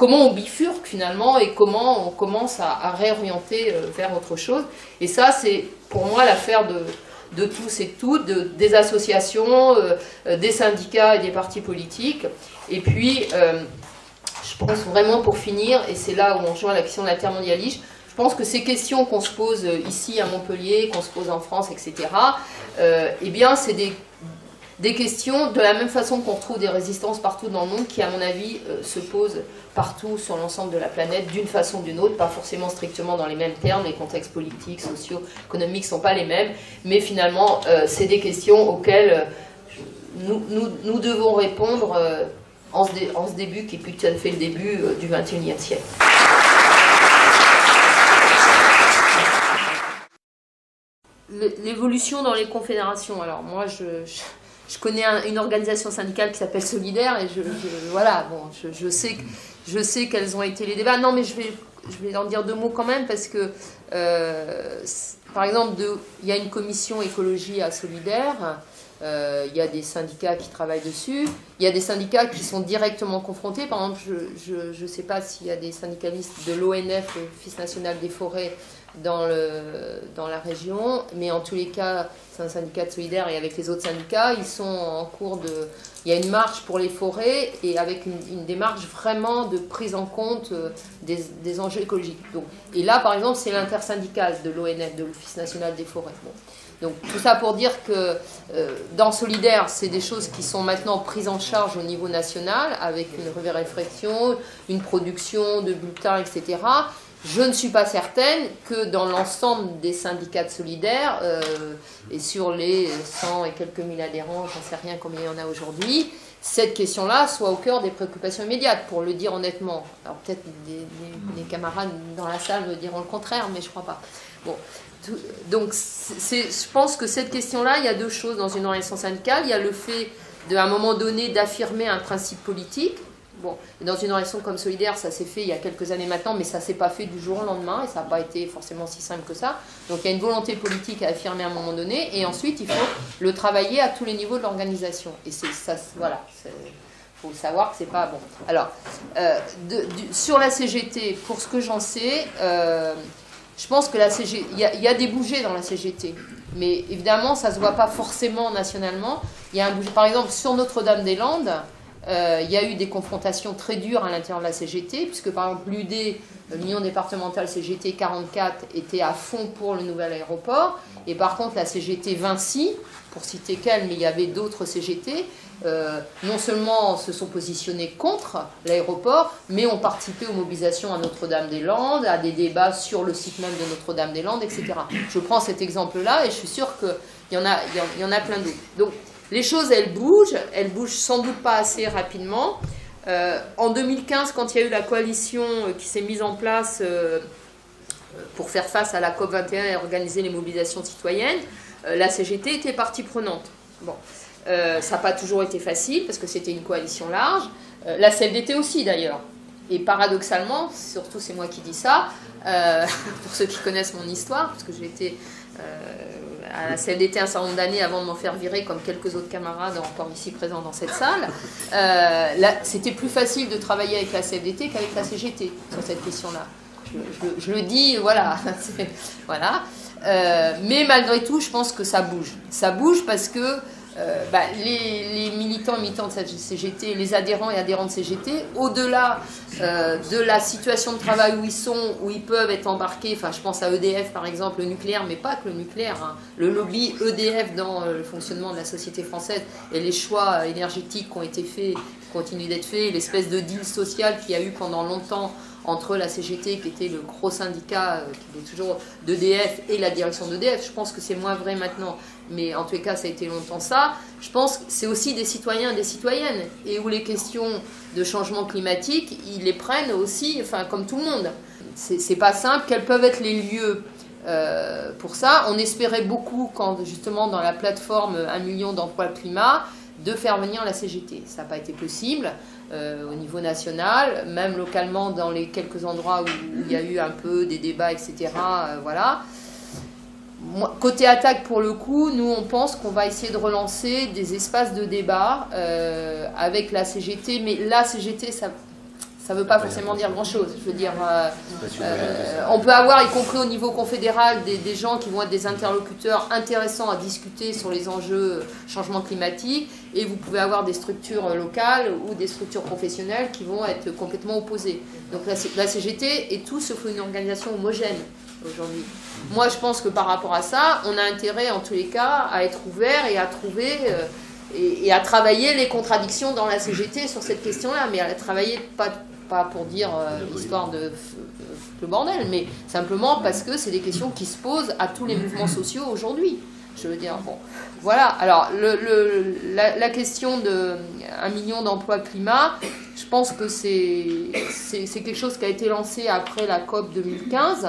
on bifurque finalement et comment on commence à réorienter vers autre chose. Et ça, c'est pour moi l'affaire de tous et toutes, des associations, des syndicats et des partis politiques. Et puis, je pense vraiment pour finir, et c'est là où on rejoint la question de l'intermondialisme, je pense que ces questions qu'on se pose ici à Montpellier, qu'on se pose en France, etc., eh bien, c'est des questions de la même façon qu'on retrouve des résistances partout dans le monde qui, à mon avis, se posent partout sur l'ensemble de la planète, d'une façon ou d'une autre, pas forcément strictement dans les mêmes termes, les contextes politiques, sociaux, économiques ne sont pas les mêmes, mais finalement, c'est des questions auxquelles nous devons répondre en ce début, qui est plus tout à fait le début du XXIe siècle. L'évolution dans les confédérations. Alors moi, je connais une organisation syndicale qui s'appelle Solidaire et voilà, bon, je sais quels ont été les débats. Non, mais je vais en dire deux mots quand même parce que, par exemple, il y a une commission écologie à Solidaire. Il y a des syndicats qui travaillent dessus, il y a des syndicats qui sont directement confrontés. Par exemple, je ne sais pas s'il y a des syndicalistes de l'ONF, l'Office national des forêts, dans la région, mais en tous les cas, c'est un syndicat de Solidaire et avec les autres syndicats, ils sont en cours de... Il y a une marche pour les forêts et avec une démarche vraiment de prise en compte des enjeux écologiques. Donc, et là, par exemple, c'est l'intersyndicale de l'ONF, de l'Office national des forêts. Bon. Donc tout ça pour dire que dans Solidaire, c'est des choses qui sont maintenant prises en charge au niveau national avec une réflexion, une production de bulletins, etc. Je ne suis pas certaine que dans l'ensemble des syndicats de Solidaire, et sur les 100 et quelques mille adhérents, j'en sais rien combien il y en a aujourd'hui, cette question-là soit au cœur des préoccupations immédiates, pour le dire honnêtement. Alors peut-être les camarades dans la salle me diront le contraire, mais je ne crois pas. Bon. Donc je pense que cette question-là, il y a deux choses dans une organisation syndicale. Il y a le fait, à un moment donné, d'affirmer un principe politique. Bon, dans une organisation comme Solidaire, ça s'est fait il y a quelques années maintenant, mais ça ne s'est pas fait du jour au lendemain, et ça n'a pas été forcément si simple que ça. Donc il y a une volonté politique à affirmer à un moment donné, et ensuite il faut le travailler à tous les niveaux de l'organisation. Et c'est ça, voilà. Il faut savoir que c'est pas bon. Alors, sur la CGT, pour ce que j'en sais, je pense que il y a des bougées dans la CGT, mais évidemment, ça ne se voit pas forcément nationalement. Il y a un bouger, par exemple, sur Notre-Dame-des-Landes, il y a eu des confrontations très dures à l'intérieur de la CGT, puisque par exemple l'UD, l'Union départementale CGT 44, était à fond pour le nouvel aéroport, et par contre la CGT Vinci, pour citer qu'elle, mais il y avait d'autres CGT, non seulement se sont positionnés contre l'aéroport, mais ont participé aux mobilisations à Notre-Dame-des-Landes, à des débats sur le site même de Notre-Dame-des-Landes, etc. Je prends cet exemple-là et je suis sûre qu'il y en a plein d'autres. Donc les choses, elles bougent sans doute pas assez rapidement. En 2015, quand il y a eu la coalition qui s'est mise en place pour faire face à la COP21 et organiser les mobilisations citoyennes, la CGT était partie prenante. Bon. Ça n'a pas toujours été facile, parce que c'était une coalition large. La CFDT aussi, d'ailleurs. Et paradoxalement, surtout c'est moi qui dis ça, pour ceux qui connaissent mon histoire, parce que j'ai été à la CFDT un certain nombre d'années avant de m'en faire virer, comme quelques autres camarades encore ici présents dans cette salle, c'était plus facile de travailler avec la CFDT qu'avec la CGT sur cette question-là. Je le dis, voilà. Voilà. Mais malgré tout, je pense que ça bouge. Ça bouge parce que les militants et militantes de CGT, les adhérents et adhérents de CGT, au-delà de la situation de travail où ils sont, où ils peuvent être embarqués, enfin je pense à EDF par exemple, le nucléaire, mais pas que le nucléaire, hein, le lobby EDF dans le fonctionnement de la société française et les choix énergétiques qui ont été faits, qui continuent d'être faits, l'espèce de deal social qu'il y a eu pendant longtemps entre la CGT, qui était le gros syndicat, qui est toujours d'EDF, et la direction d'EDF. Je pense que c'est moins vrai maintenant, mais en tous les cas, ça a été longtemps ça. Je pense que c'est aussi des citoyens et des citoyennes, et où les questions de changement climatique, ils les prennent aussi, enfin, comme tout le monde. C'est pas simple. Quels peuvent être les lieux pour ça? On espérait beaucoup, quand justement, dans la plateforme 1 million d'emplois climat, de faire venir la CGT. Ça n'a pas été possible au niveau national, même localement dans les quelques endroits où il y a eu un peu des débats, etc. Voilà. Côté attaque, pour le coup, nous on pense qu'on va essayer de relancer des espaces de débat avec la CGT, mais la CGT, ça ne veut pas forcément dire grand-chose. Je veux dire, on peut avoir, y compris au niveau confédéral, des gens qui vont être des interlocuteurs intéressants à discuter sur les enjeux changement climatique, et vous pouvez avoir des structures locales ou des structures professionnelles qui vont être complètement opposées. Donc la CGT est tout sauf une organisation homogène aujourd'hui. Moi, je pense que par rapport à ça, on a intérêt, en tous les cas, à être ouvert et à trouver... et à travailler les contradictions dans la CGT sur cette question-là, mais à travailler pas pour dire histoire de le bordel, mais simplement parce que c'est des questions qui se posent à tous les mouvements sociaux aujourd'hui. Je veux dire, bon, voilà. Alors, la question de 1 million d'emplois climat, je pense que c'est quelque chose qui a été lancé après la COP 2015,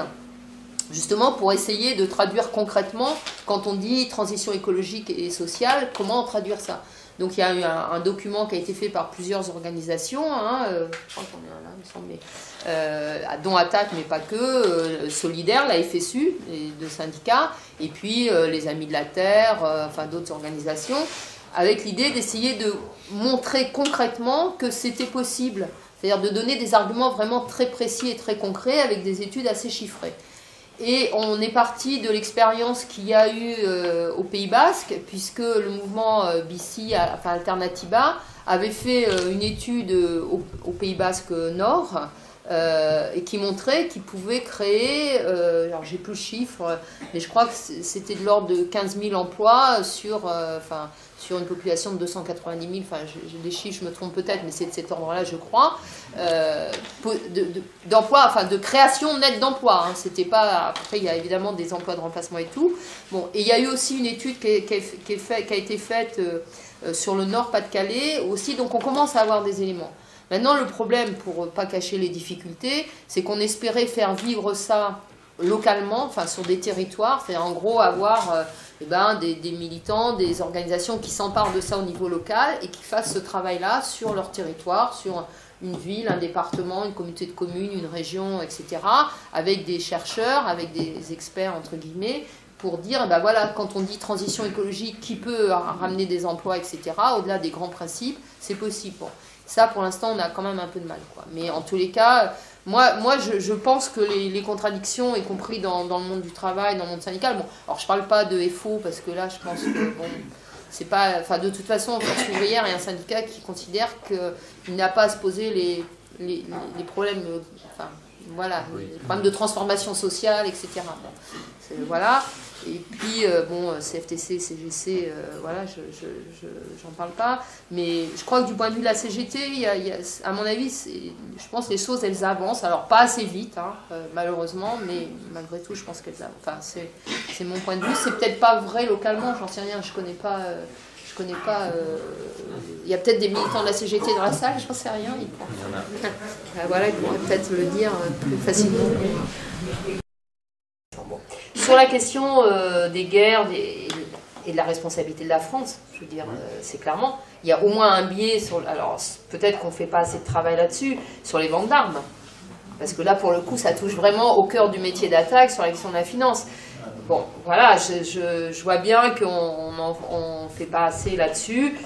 justement pour essayer de traduire concrètement, quand on dit transition écologique et sociale, comment traduire ça. Donc il y a eu un document qui a été fait par plusieurs organisations, hein, je crois qu'on est là, il me semble, mais, dont Attaque, mais pas que, Solidaire, la FSU, les deux syndicats, et puis les Amis de la Terre, enfin d'autres organisations, avec l'idée d'essayer de montrer concrètement que c'était possible, c'est-à-dire de donner des arguments vraiment très précis et très concrets avec des études assez chiffrées. Et on est parti de l'expérience qu'il y a eu au Pays Basque, puisque le mouvement BC, enfin Alternatiba, avait fait une étude au Pays Basque Nord, et qui montrait qu'il pouvait créer, alors j'ai plus le chiffre, mais je crois que c'était de l'ordre de 15 000 emplois sur une population de 290 000, enfin j'ai des chiffres, je me trompe peut-être, mais c'est de cet ordre-là, je crois, d'emplois, enfin de création nette d'emplois. Hein. C'était pas, après il y a évidemment des emplois de remplacement et tout. Bon, et il y a eu aussi une étude qui a été faite sur le Nord-Pas-de-Calais aussi, donc on commence à avoir des éléments. Maintenant, le problème, pour ne pas cacher les difficultés, c'est qu'on espérait faire vivre ça localement, enfin sur des territoires, c'est en gros avoir des militants, des organisations qui s'emparent de ça au niveau local et qui fassent ce travail-là sur leur territoire, sur une ville, un département, une communauté de communes, une région, etc., avec des chercheurs, avec des experts, entre guillemets, pour dire, ben voilà, quand on dit transition écologique, qui peut ramener des emplois, etc., au-delà des grands principes, c'est possible. Bon. Ça, pour l'instant, on a quand même un peu de mal, quoi. Mais en tous les cas, moi je pense que les contradictions, y compris dans le monde du travail, dans le monde syndical, bon, alors je parle pas de FO, parce que là, je pense que, bon, c'est pas... Enfin, de toute façon, Force ouvrière est un syndicat qui considère qu'il n'a pas à se poser les problèmes... Enfin, voilà, les problèmes de transformation sociale, etc. Bon, voilà. Et puis, bon, CFTC, CGC, voilà, j'en parle pas. Mais je crois que du point de vue de la CGT, à mon avis, je pense que les choses, elles avancent. Alors, pas assez vite, hein, malheureusement, mais malgré tout, je pense qu'elles avancent. Enfin, c'est mon point de vue. C'est peut-être pas vrai localement, j'en sais rien, je connais pas... il y a peut-être des militants de la CGT dans la salle, j'en sais rien. Il y en a. Voilà, ils pourraient peut-être le dire plus facilement. sur la question des guerres et de la responsabilité de la France, je veux dire, c'est clairement, il y a au moins un biais sur... Alors, peut-être qu'on ne fait pas assez de travail là-dessus, sur les ventes d'armes. Parce que là, pour le coup, ça touche vraiment au cœur du métier d'Attac, sur la question de la finance. Bon, voilà, je vois bien qu'on ne fait pas assez là-dessus,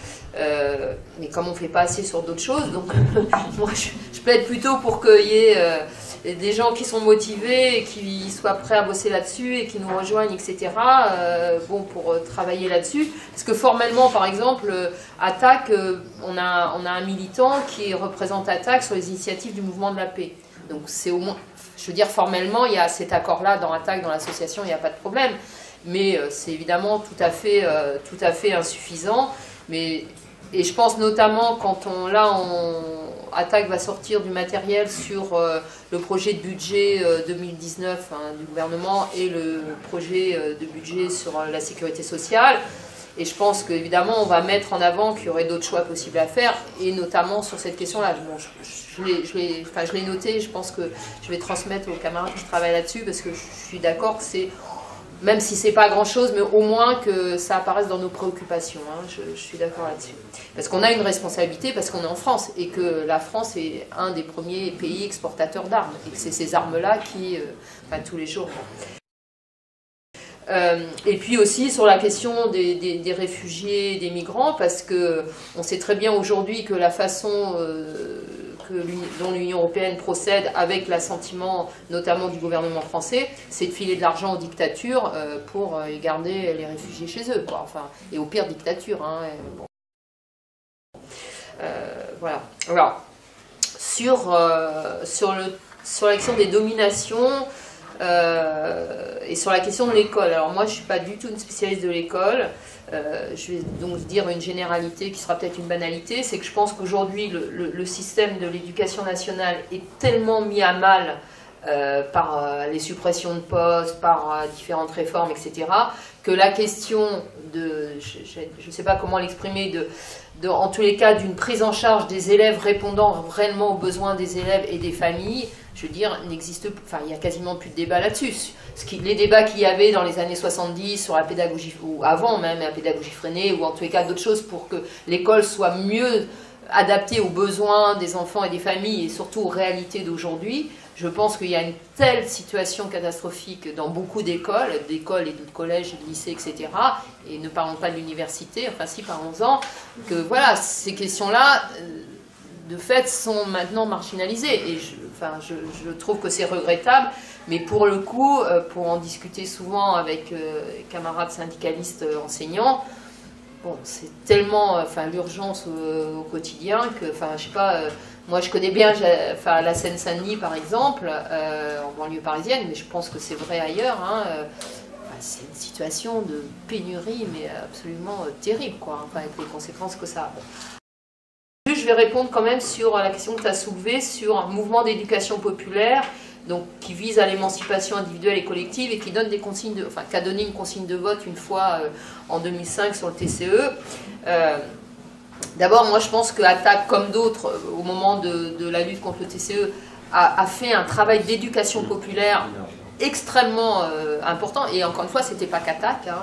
mais comme on ne fait pas assez sur d'autres choses, donc moi, je plaide plutôt pour qu'il y ait des gens qui sont motivés et qui soient prêts à bosser là-dessus et qui nous rejoignent, etc., bon, pour travailler là-dessus. Parce que formellement, par exemple, Attac, on a un militant qui représente Attac sur les initiatives du mouvement de la paix. Donc c'est au moins, je veux dire, formellement, il y a cet accord-là dans Attac, dans l'association, il n'y a pas de problème. Mais c'est évidemment tout à fait insuffisant. Et je pense notamment quand Attac va sortir du matériel sur le projet de budget 2019 du gouvernement et le projet de budget sur la sécurité sociale. Et je pense qu'évidemment, on va mettre en avant qu'il y aurait d'autres choix possibles à faire, et notamment sur cette question-là. Bon, je l'ai noté, je pense que je vais transmettre aux camarades qui travaillent là-dessus, parce que je suis d'accord que c'est, même si c'est pas grand-chose, mais au moins que ça apparaisse dans nos préoccupations. Hein, je suis d'accord là-dessus. Parce qu'on a une responsabilité, parce qu'on est en France, et que la France est un des premiers pays exportateurs d'armes, et que c'est ces armes-là qui, tous les jours... et puis aussi sur la question des réfugiés, des migrants, parce qu'on sait très bien aujourd'hui que la façon dont l'Union européenne procède, avec l'assentiment notamment du gouvernement français, c'est de filer de l'argent aux dictatures pour garder les réfugiés chez eux, quoi. Enfin, et aux pires dictatures. Hein, bon. Voilà. Alors, sur la question des dominations, et sur la question de l'école, alors moi je ne suis pas du tout une spécialiste de l'école, je vais donc dire une généralité qui sera peut-être une banalité, c'est que je pense qu'aujourd'hui le système de l'éducation nationale est tellement mis à mal par les suppressions de postes, par différentes réformes, etc., que la question de, je ne sais pas comment l'exprimer, en tous les cas d'une prise en charge des élèves répondant réellement aux besoins des élèves et des familles, je veux dire, n'existe plus, enfin, il n'y a quasiment plus de débat là-dessus. Les débats qu'il y avait dans les années 70 sur la pédagogie, ou avant même, la pédagogie freinée, ou en tous les cas d'autres choses pour que l'école soit mieux adaptée aux besoins des enfants et des familles, et surtout aux réalités d'aujourd'hui, je pense qu'il y a une telle situation catastrophique dans beaucoup d'écoles et de collèges, de lycées, etc., et ne parlons pas de l'université, enfin si, parlons-en, que voilà, ces questions-là, de fait, sont maintenant marginalisées. Et je trouve que c'est regrettable, mais pour le coup, pour en discuter souvent avec camarades syndicalistes enseignants, bon, c'est tellement l'urgence au quotidien que, je sais pas, moi je connais bien la Seine-Saint-Denis par exemple, en banlieue parisienne, mais je pense que c'est vrai ailleurs, hein, c'est une situation de pénurie, mais absolument terrible, quoi, avec les conséquences que ça a. Je vais répondre quand même sur la question que tu as soulevée sur un mouvement d'éducation populaire, donc qui vise à l'émancipation individuelle et collective et qui donne des consignes qui a donné une consigne de vote une fois en 2005 sur le TCE. D'abord, moi je pense que Attac, comme d'autres, au moment de la lutte contre le TCE, a fait un travail d'éducation populaire extrêmement important, et encore une fois, c'était pas qu'Attac, hein,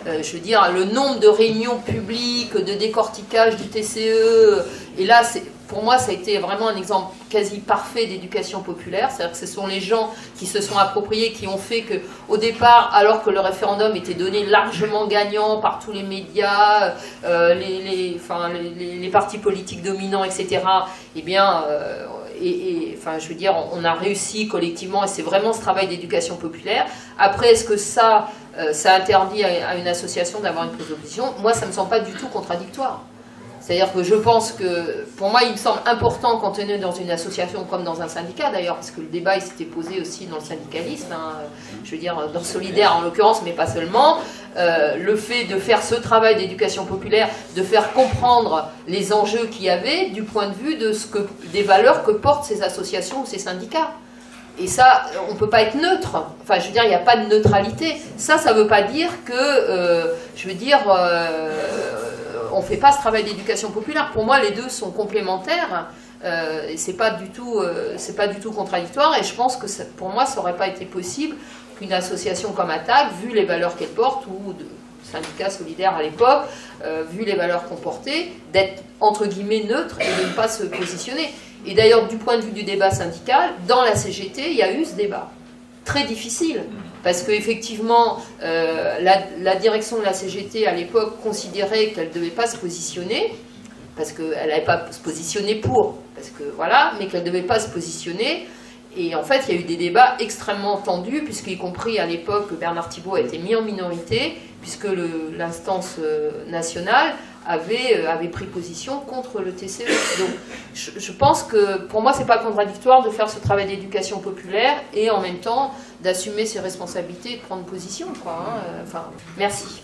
je veux dire, le nombre de réunions publiques, de décortiquage du TCE, et là, pour moi, ça a été vraiment un exemple quasi parfait d'éducation populaire, c'est-à-dire que ce sont les gens qui se sont appropriés, qui ont fait qu'au départ, alors que le référendum était donné largement gagnant par tous les médias, les partis politiques dominants, etc., eh bien, je veux dire, on a réussi collectivement, et c'est vraiment ce travail d'éducation populaire. Après, est-ce que ça interdit à une association d'avoir une prise de position? Moi, ça ne me semble pas du tout contradictoire. C'est-à-dire que je pense que, pour moi, il me semble important quand on est dans une association comme dans un syndicat d'ailleurs, parce que le débat il s'était posé aussi dans le syndicalisme, hein, je veux dire dans Solidaire en l'occurrence, mais pas seulement, le fait de faire ce travail d'éducation populaire, de faire comprendre les enjeux qu'il y avait du point de vue des valeurs que portent ces associations ou ces syndicats. Et ça, on ne peut pas être neutre. Enfin, je veux dire, il n'y a pas de neutralité. Ça ne veut pas dire que, on ne fait pas ce travail d'éducation populaire. Pour moi, les deux sont complémentaires. Et c'est pas du tout contradictoire. Et je pense que pour moi, ça n'aurait pas été possible qu'une association comme Attac, vu les valeurs qu'elle porte, ou de syndicat solidaire à l'époque, vu les valeurs qu'on portait, d'être entre guillemets neutre et de ne pas se positionner. Et d'ailleurs, du point de vue du débat syndical, dans la CGT, il y a eu ce débat. Très difficile, parce qu'effectivement, la direction de la CGT à l'époque considérait qu'elle ne devait pas se positionner, parce qu'elle n'avait pas se positionner pour, parce que voilà, mais qu'elle ne devait pas se positionner. Et en fait, il y a eu des débats extrêmement tendus, puisqu'y compris à l'époque, Bernard Thibault a été mis en minorité, puisque l'instance nationale avait pris position contre le TCE. Donc, je pense que, pour moi, c'est pas contradictoire de faire ce travail d'éducation populaire et en même temps d'assumer ses responsabilités et de prendre position, quoi, hein. Enfin, merci.